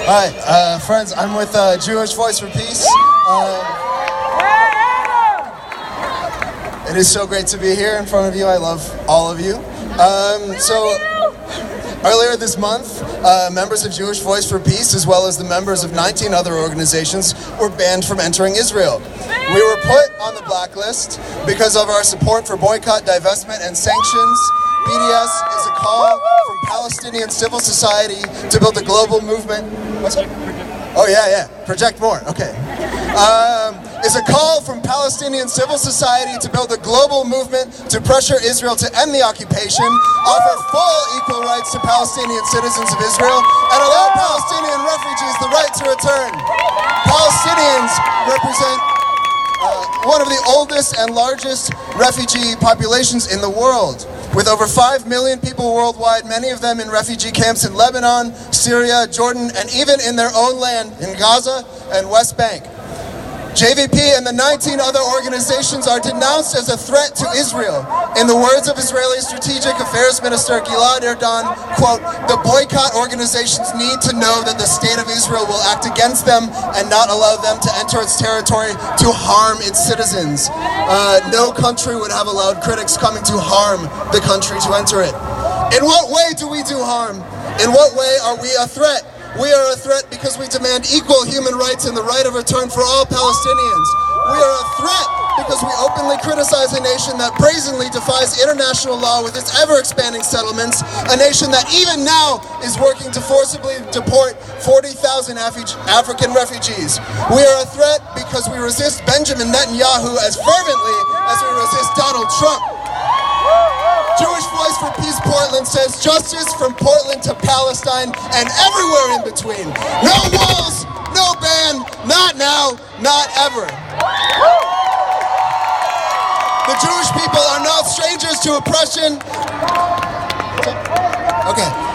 Hi, friends, I'm with Jewish Voice for Peace. It is so great to be here in front of you. I love all of you. Earlier this month, members of Jewish Voice for Peace, as well as the members of 19 other organizations, were banned from entering Israel. We were put on the blacklist because of our support for boycott, divestment, and sanctions. PDX is a call from Palestinian civil society to build a global movement. What's that? Oh, yeah. Project more. Okay. Is a call from Palestinian civil society to build a global movement to pressure Israel to end the occupation, offer full equal rights to Palestinian citizens of Israel, and allow Palestinian refugees the right to return. Palestinians represent one of the oldest and largest refugee populations in the world, with over 5 million people worldwide, many of them in refugee camps in Lebanon, Syria, Jordan, and even in their own land in Gaza and West Bank. JVP and the 19 other organizations are denounced as a threat to Israel. In the words of Israeli Strategic Affairs Minister Gilad Erdan, quote, "The boycott organizations need to know that the state of Israel will act against them and not allow them to enter its territory to harm its citizens." No country would have allowed critics coming to harm the country to enter it. In what way do we do harm? In what way are we a threat? We are a threat because we demand equal human rights and the right of return for all Palestinians. We are a threat because we openly criticize a nation that brazenly defies international law with its ever-expanding settlements, a nation that even now is working to forcibly deport 40,000 African refugees. We are a threat because we resist Benjamin Netanyahu as fervently as we resist Donald Trump. Jewish Voice for Peace Portland says justice from Portland to Palestine and everywhere in between. No walls, no ban, not now, not ever. The Jewish people are not strangers to oppression.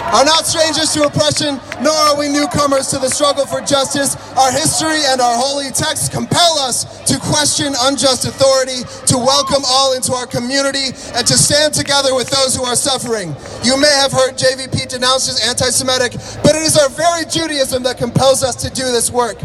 Are not strangers to oppression, nor are we newcomers to the struggle for justice. Our history and our holy texts compel us to question unjust authority, to welcome all into our community, and to stand together with those who are suffering. You may have heard JVP denounced as anti-Semitic, but it is our very Judaism that compels us to do this work.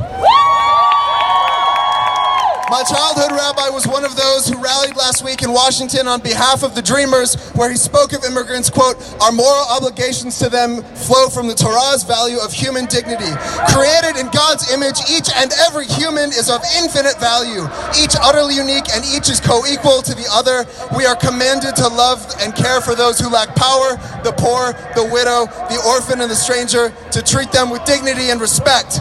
My childhood rabbi was one of those who rallied last week in Washington on behalf of the Dreamers, where he spoke of immigrants, quote, "Our moral obligations to them flow from the Torah's value of human dignity. Created in God's image, each and every human is of infinite value, each utterly unique, and each is co-equal to the other. We are commanded to love and care for those who lack power, the poor, the widow, the orphan, and the stranger, to treat them with dignity and respect."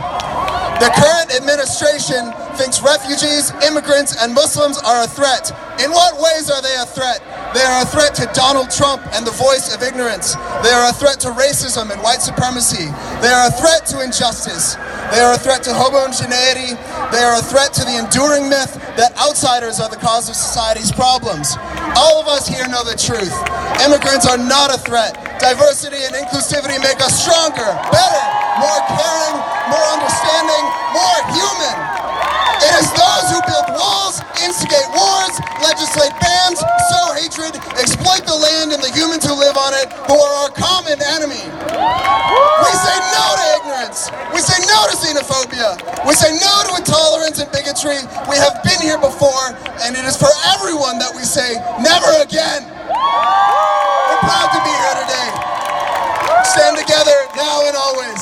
The current administration thinks refugees, immigrants, and Muslims are a threat. In what ways are they a threat? They are a threat to Donald Trump and the voice of ignorance. They are a threat to racism and white supremacy. They are a threat to injustice. They are a threat to homogeneity. They are a threat to the enduring myth that outsiders are the cause of society's problems. All of us here know the truth. Immigrants are not a threat. Diversity and inclusivity make us stronger, better, more caring, more understanding, more human. It is those who build walls, instigate wars, legislate bans, sow hatred, exploit the land and the humans who live on it, who are our common enemy. We say no to ignorance. We say no to xenophobia. We say no to intolerance and bigotry. We have been here before, and it is for everyone that we say never again. We're proud to be here today. Stand together now and always.